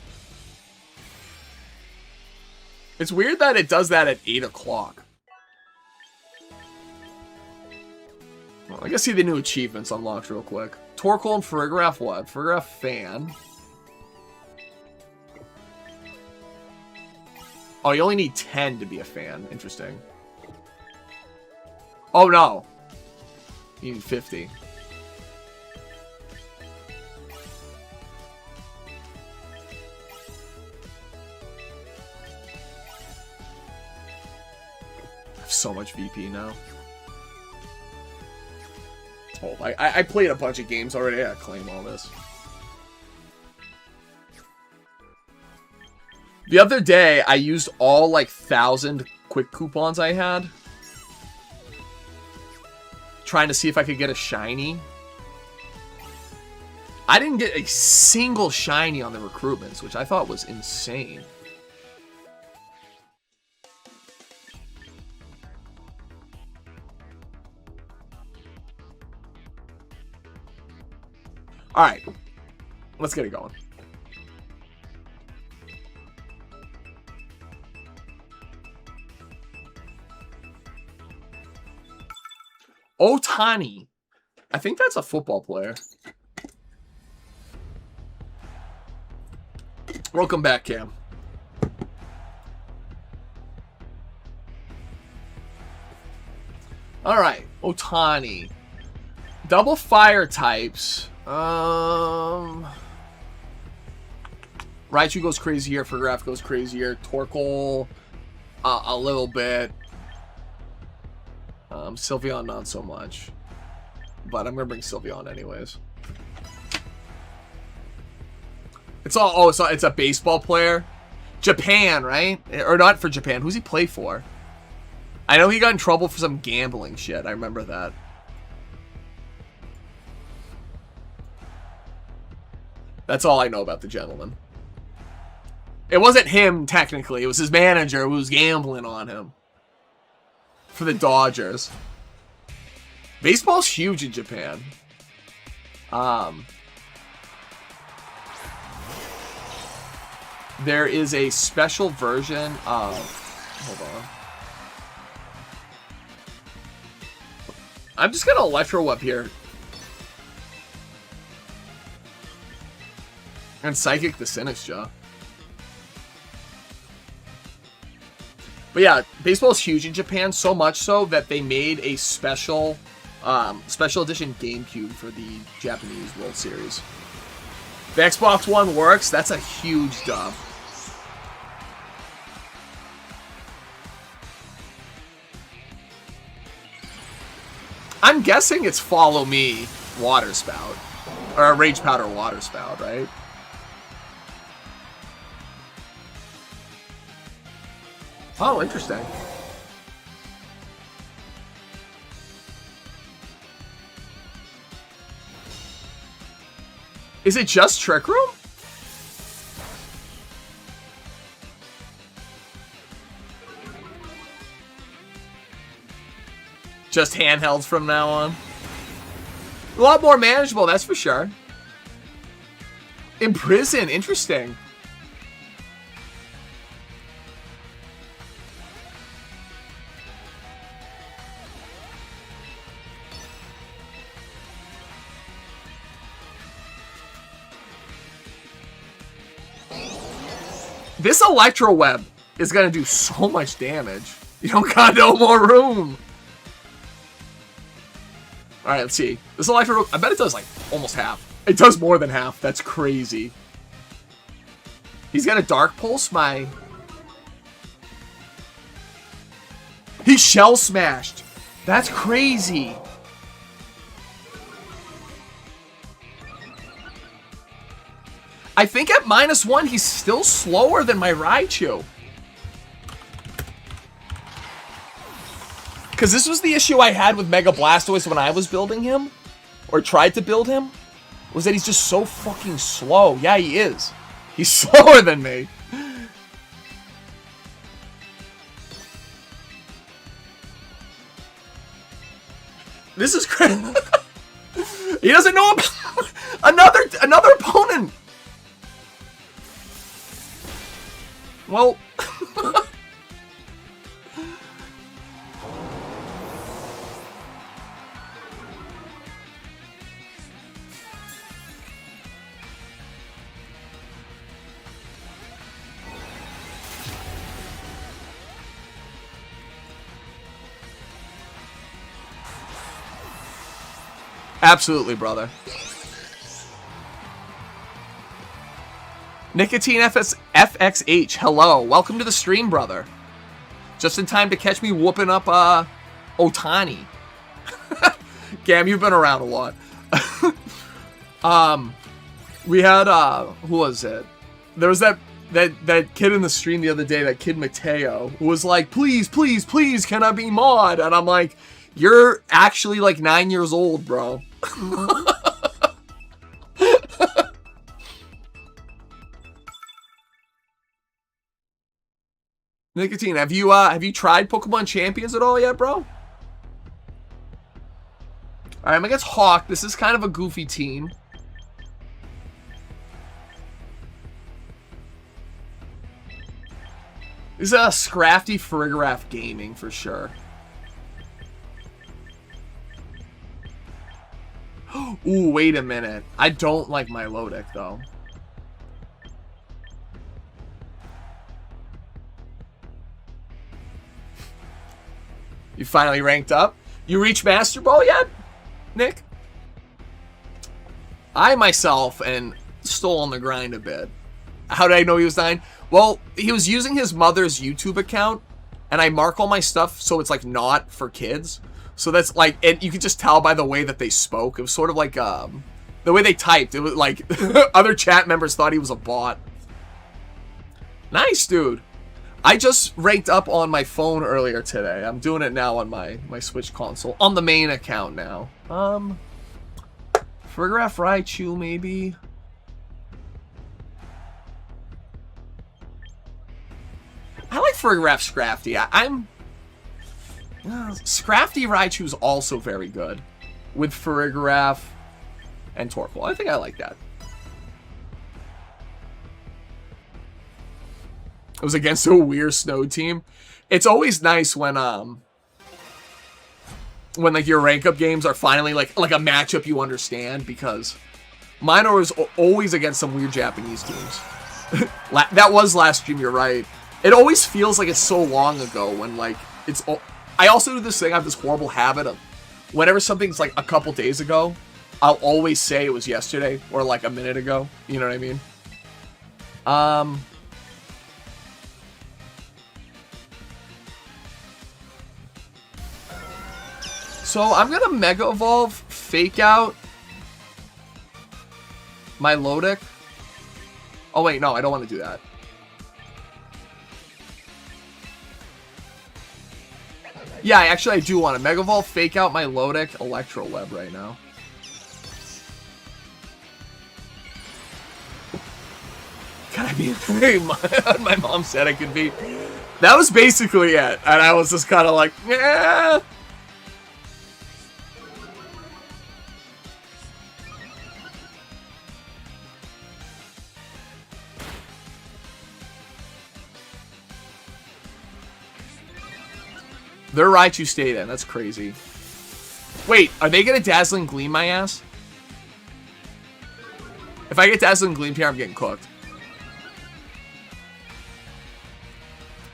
It's weird that it does that at 8 o'clock. Well, I guess see the new achievements unlocked real quick. Torkoal and Farigiraf what? Farigiraf fan. Oh, you only need 10 to be a fan. Interesting. Oh, no. You need 50. I have so much VP now. Oh, I played a bunch of games already. I claim all this. The other day, I used all, like, 1,000 quick coupons I had. Trying to see if I could get a shiny. I didn't get a single shiny on the recruitments, which I thought was insane. Alright. Let's get it going. Otani. I think that's a football player. Welcome back, Cam. Alright, Otani. Double fire types. Raichu goes crazier. Farigiraf goes crazier. Torkoal, a little bit. Sylveon, not so much. But I'm gonna bring Sylveon anyways. It's all, oh, it's a baseball player? Japan, right? Or not for Japan. Who's he play for? I know he got in trouble for some gambling shit. I remember that. That's all I know about the gentleman. It wasn't him, technically. It was his manager who was gambling on him. For the Dodgers. Baseball's huge in Japan. There is a special version of... Hold on. I'm just gonna Electro Web here. And Psychic the Sinistcha. But yeah, baseball is huge in Japan, so much so that they made a special edition GameCube for the Japanese World Series. The Xbox One works, that's a huge dub. I'm guessing it's Follow Me Water Spout. Or a Rage Powder Water Spout, right? Oh, interesting. Is it just Trick Room? Just handhelds from now on. A lot more manageable, that's for sure. In prison, interesting. This Electro Web is gonna do so much damage. You don't got no more room. Alright, let's see. This Electro, I bet it does like almost half. It does more than half. That's crazy. He's got a Dark Pulse, my... He Shell Smashed. That's crazy. I think at -1, he's still slower than my Raichu. Because this was the issue I had with Mega Blastoise when I was building him, or tried to build him, was that he's just so fucking slow. Yeah, he is. He's slower than me. This is crazy. He doesn't know about another opponent. Well, absolutely, brother. Nicotine FXH, hello. Welcome to the stream, brother. Just in time to catch me whooping up, Otani. Gam, you've been around a lot. We had, who was it? There was that kid in the stream the other day, that kid Mateo, who was like, please, please, please, can I be mod? And I'm like, you're actually like 9 years old, bro. Nicotine, have you tried Pokemon Champions at all yet, bro? Alright, I'm against Hawk. This is kind of a goofy team. This is a Scrafty Farigiraf Gaming for sure. Ooh, wait a minute. I don't like my Milotic, though. You finally ranked up? You reached Master Ball yet, Nick? I, myself, am still on the grind a bit. How did I know he was 9? Well, he was using his mother's YouTube account, and I mark all my stuff so it's, like, not for kids. So that's, like, and you could just tell by the way that they spoke. It was sort of like, the way they typed. It was, like, other chat members thought he was a bot. Nice, dude. I just ranked up on my phone earlier today. I'm doing it now on my Switch console. On the main account now. Farigiraf Raichu, maybe. I like Farigiraf Scrafty. Scrafty Raichu is also very good. With Farigiraf and Torkoal. I think I like that. It was against a weird snow team. It's always nice when when like your rank up games are finally like a matchup you understand, because mine was always against some weird Japanese teams. That was last stream, you're right. It always feels like it's so long ago when like it's... I also do this thing, I have this horrible habit of whenever something's like a couple days ago, I'll always say it was yesterday or like a minute ago. You know what I mean? So I'm gonna Mega Evolve, Fake Out my Lodic. Oh wait, no, I don't want to do that. Yeah, actually I do want to Mega Evolve, Fake Out my Lodic, Electro Web right now. Can I be my mom said I could be. That was basically it. And I was just kind of like, yeah. Their Raichu stayed in. That's crazy. Wait, are they going to Dazzling Gleam my ass? If I get Dazzling Gleam here, I'm getting cooked.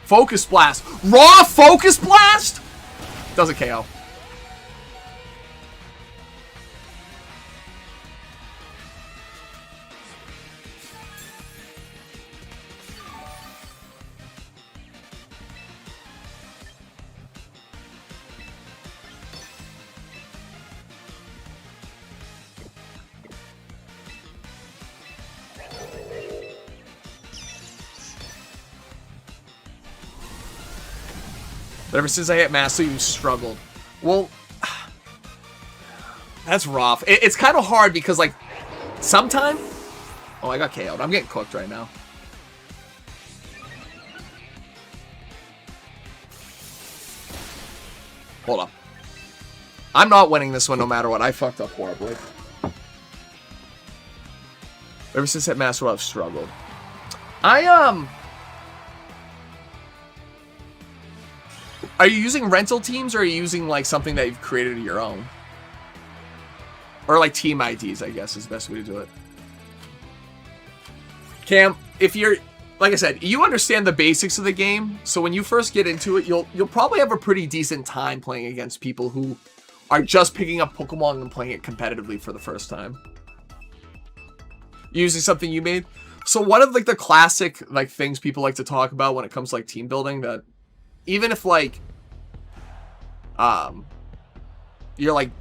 Focus Blast. Raw Focus Blast? Doesn't KO. But ever since I hit Master, you struggled. Well, that's rough. It's kind of hard because, like, sometime... Oh, I got KO'd. I'm getting cooked right now. Hold up. I'm not winning this one no matter what. I fucked up horribly. Ever since I hit Master, I've struggled. Are you using rental teams, or are you using, like, something that you've created of your own? Or, like, team IDs, I guess, is the best way to do it. Cam, if you're... Like I said, you understand the basics of the game, so when you first get into it, you'll probably have a pretty decent time playing against people who are just picking up Pokemon and playing it competitively for the first time. Using something you made. So one of, like, the classic, like, things people like to talk about when it comes to, like, team building, that even if, like... you're like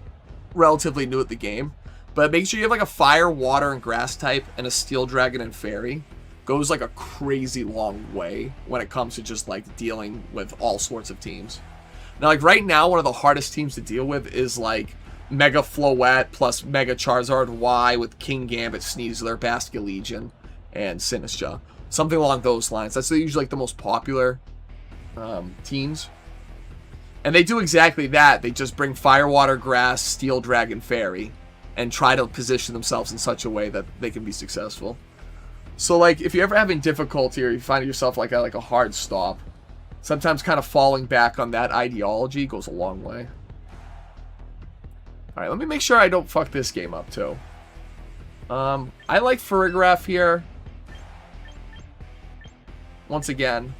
relatively new at the game, but make sure you have like a fire, water, and grass type, and a steel dragon and fairy. Goes like a crazy long way when it comes to just like dealing with all sorts of teams. Now, like right now, one of the hardest teams to deal with is like Mega Floette plus Mega Charizard Y with King Gambit, Sneasler, Basculegion, and Sinistcha. Something along those lines. That's usually like the most popular teams. And they do exactly that. They just bring Fire, Water, Grass, Steel, Dragon, Fairy, and try to position themselves in such a way that they can be successful. So, like, if you're ever having difficulty or you find yourself like at like a hard stop, sometimes kind of falling back on that ideology goes a long way. All right, let me make sure I don't fuck this game up too. I like Farigiraf here. Once again.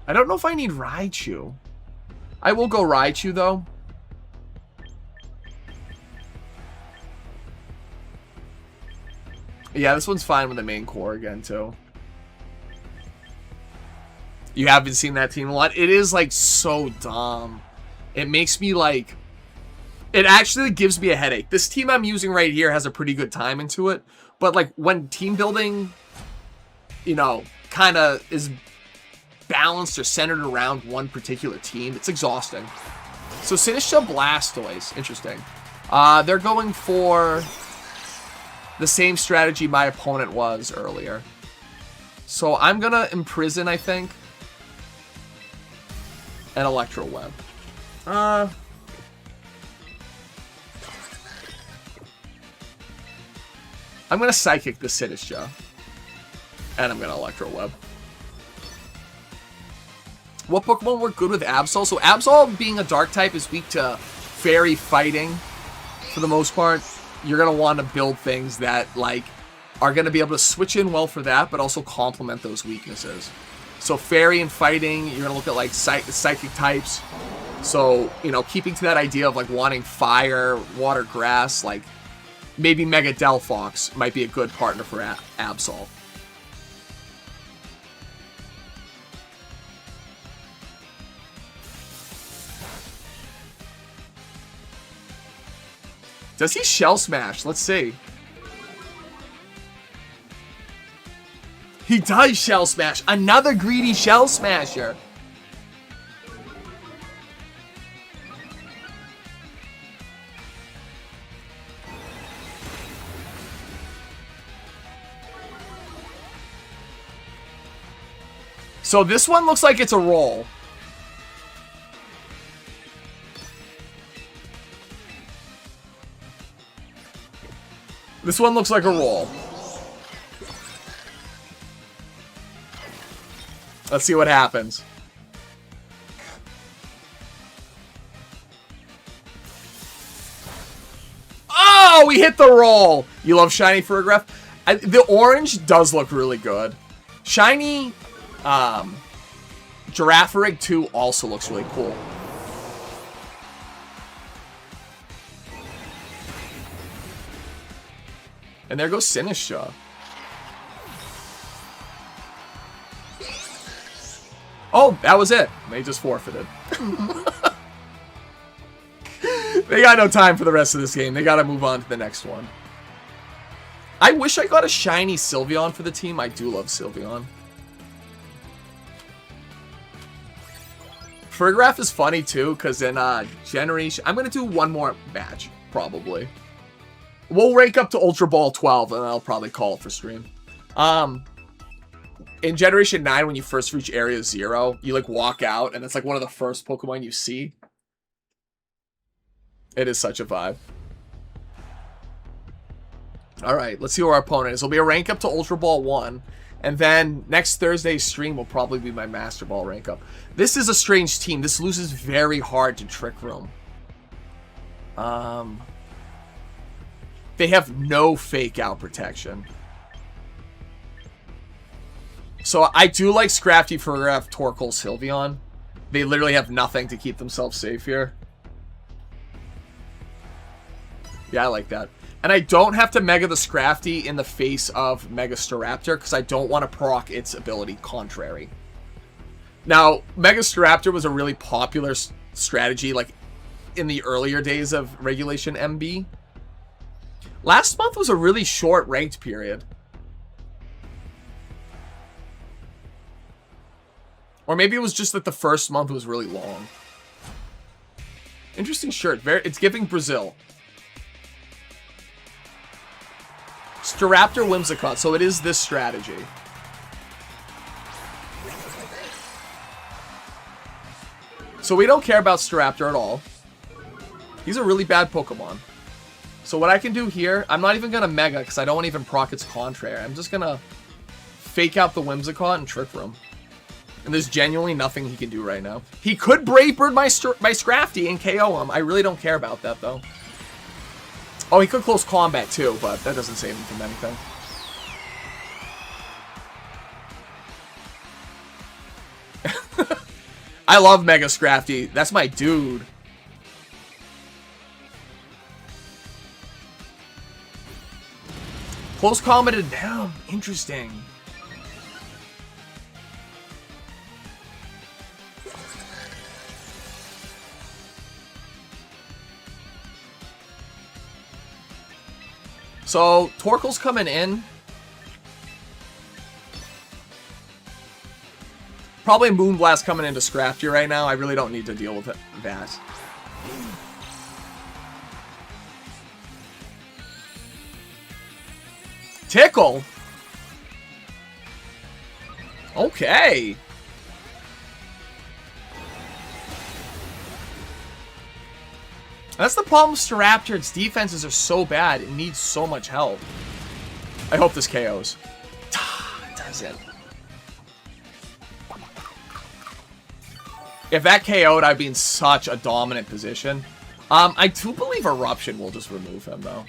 I don't know if I need Raichu. I will go Raichu, though. Yeah, this one's fine with the main core again, too. You haven't seen that team a lot. It is, like, so dumb. It makes me, like... It actually gives me a headache. This team I'm using right here has a pretty good time into it. But, like, when team building, you know, kind of is... balanced or centered around one particular team, it's exhausting. So Sinistcha, Blastoise, interesting. They're going for the same strategy my opponent was earlier. So I'm gonna Imprison, I think, and Electro Web. I'm gonna Psychic the Sinistcha. And I'm going to Electro Web. What Pokemon work good with Absol? So Absol, being a Dark type, is weak to Fairy fighting for the most part. You're going to want to build things that, like, are going to be able to switch in well for that, but also complement those weaknesses. So Fairy and fighting, you're going to look at, like, Psychic types. So, you know, keeping to that idea of, like, wanting Fire, Water, Grass, like, maybe Mega Delphox might be a good partner for Absol. Does he Shell Smash? Let's see. He does Shell Smash. Another greedy Shell Smasher. So this one looks like it's a roll. This one looks like a roll. Let's see what happens. Oh, we hit the roll. You love Shiny Farigiraf? The orange does look really good. Shiny Girafarig 2 also looks really cool. And there goes Sinistcha. Oh, that was it. They just forfeited. They got no time for the rest of this game. They got to move on to the next one. I wish I got a shiny Sylveon for the team. I do love Sylveon. Farigiraf is funny too, because in Generation... I'm going to do one more match, probably. We'll rank up to Ultra Ball 12, and I'll probably call it for stream. In Generation 9, when you first reach Area 0, you, like, walk out, and it's, like, one of the first Pokemon you see. It is such a vibe. Alright, let's see who our opponent is. It'll be a rank up to Ultra Ball 1, and then next Thursday's stream will probably be my Master Ball rank up. This is a strange team. This loses very hard to Trick Room. They have no fake out protection. So I do like Scrafty, Farigiraf, Torkoal, Sylveon. They literally have nothing to keep themselves safe here. Yeah, I like that. And I don't have to Mega the Scrafty in the face of Mega Staraptor because I don't want to proc its ability Contrary. Now, Mega Staraptor was a really popular strategy like in the earlier days of Regulation MB. Last month was a really short ranked period. Or maybe it was just that the first month was really long. Interesting shirt. It's giving Brazil. Staraptor Whimsicott. So it is this strategy. So we don't care about Staraptor at all. He's a really bad Pokemon. So what I can do here, I'm not even going to Mega because I don't want to even proc its Contrary. I'm just going to fake out the Whimsicott and Trick Room. And there's genuinely nothing he can do right now. He could Brave Bird my Scrafty and KO him. I really don't care about that, though. Oh, he could Close Combat, too, but that doesn't save him from anything. I love Mega Scrafty. That's my dude. Close Combated him. Interesting. So, Torkoal's coming in. Probably Moonblast coming into Scrafty right now. I really don't need to deal with that. Tickle? Okay. That's the problem with Staraptor. Its defenses are so bad. It needs so much help. I hope this KOs. It hasn't. If that KO'd, I'd be in such a dominant position. I do believe Eruption will just remove him, though.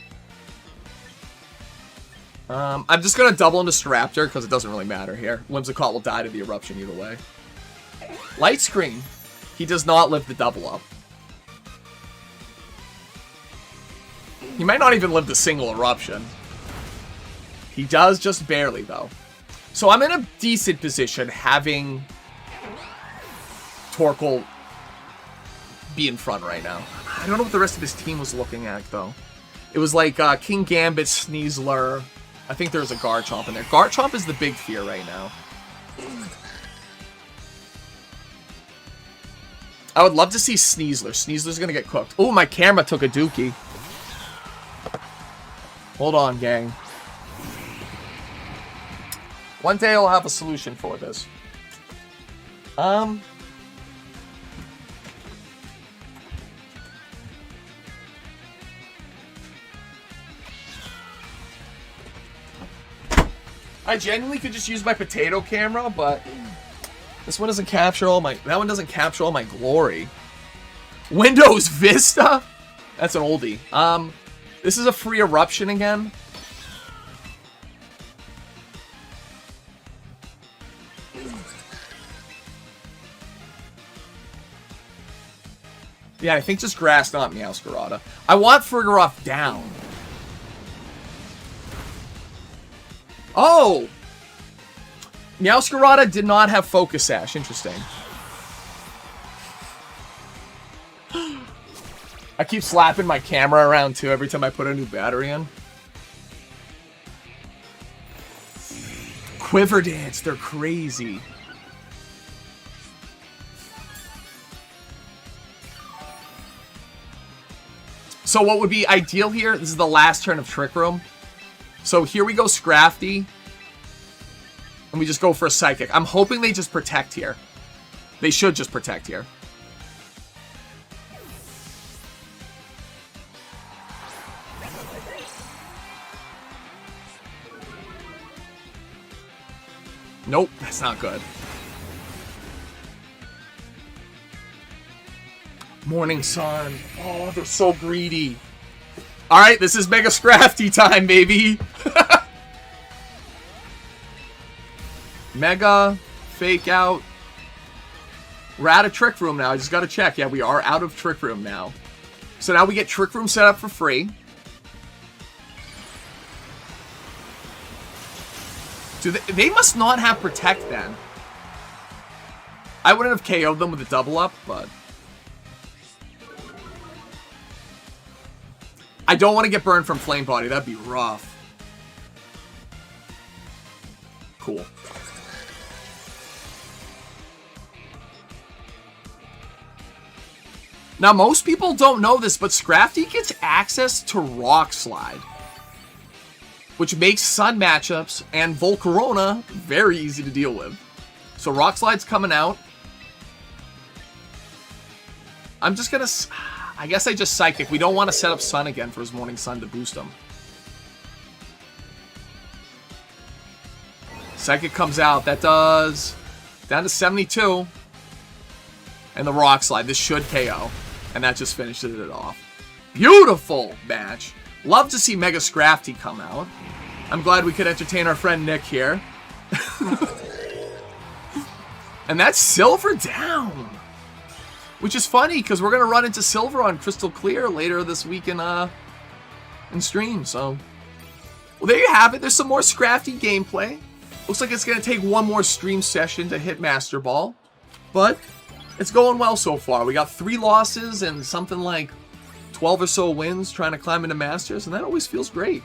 I'm just going to double into Scrafty because it doesn't really matter here. Whimsicott will die to the Eruption either way. Light Screen. He does not live the double up. He might not even live the single Eruption. He does just barely, though. So I'm in a decent position having Torkoal be in front right now. I don't know what the rest of his team was looking at, though. It was like King Gambit, Sneasler. I think there's a Garchomp in there. Garchomp is the big fear right now. I would love to see Sneasler. Sneasler's gonna get cooked. Oh, my camera took a dookie. Hold on, gang. One day I'll have a solution for this. I genuinely could just use my potato camera, but this one doesn't capture all my... That one doesn't capture all my glory. Windows Vista? That's an oldie. This is a free Eruption again. Yeah, I think just grass, not Meowscarada. I want Farigiraf down. Oh! Meowscarada did not have Focus Sash. Interesting. I keep slapping my camera around, too, every time I put a new battery in. Quiver Dance. They're crazy. So what would be ideal here? This is the last turn of Trick Room. So here we go, Scrafty. And we just go for a Psychic. I'm hoping they just protect here. They should just protect here. Nope, that's not good. Morning Sun. Oh, they're so greedy. Alright, this is Mega Scrafty time, baby. Mega, Fake Out. We're out of Trick Room now. I just gotta check. Yeah, we are out of Trick Room now. So now we get Trick Room set up for free. They must not have Protect then. I wouldn't have KO'd them with a double up, but... I don't want to get burned from Flame Body. That'd be rough. Cool. Now, most people don't know this, but Scrafty gets access to Rock Slide, which makes Sun matchups and Volcarona very easy to deal with. So Rock Slide's coming out. I'm just gonna... I guess I just Psychic. We don't want to set up Sun again for his Morning Sun to boost him. Psychic comes out. That does... down to 72. And the Rock Slide. This should KO. And that just finishes it off. Beautiful match. Love to see Mega Scrafty come out. I'm glad we could entertain our friend Nick here. And that's Silver down. Which is funny, because we're going to run into Silver on Crystal Clear later this week in stream, so... Well, there you have it. There's some more Scrafty gameplay. Looks like it's going to take one more stream session to hit Master Ball. But it's going well so far. We got 3 losses and something like 12 or so wins trying to climb into Masters, and that always feels great.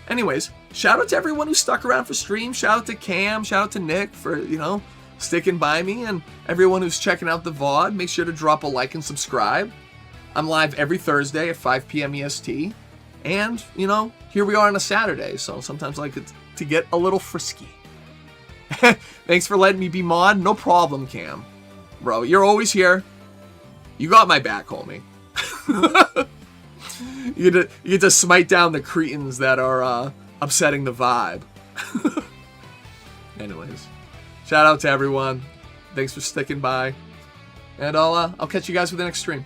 Anyways, shout out to everyone who stuck around for stream. Shout out to Cam. Shout out to Nick for, you know... sticking by me, and everyone who's checking out the VOD, make sure to drop a like and subscribe. I'm live every Thursday at 5 p.m. EST, and, you know, here we are on a Saturday, so sometimes I like it to get a little frisky. Thanks for letting me be mod. No problem, Cam. Bro, you're always here. You got my back, homie. You get to smite down the cretins that are upsetting the vibe. Anyways, shout out to everyone. Thanks for sticking by. And I'll catch you guys with the next stream.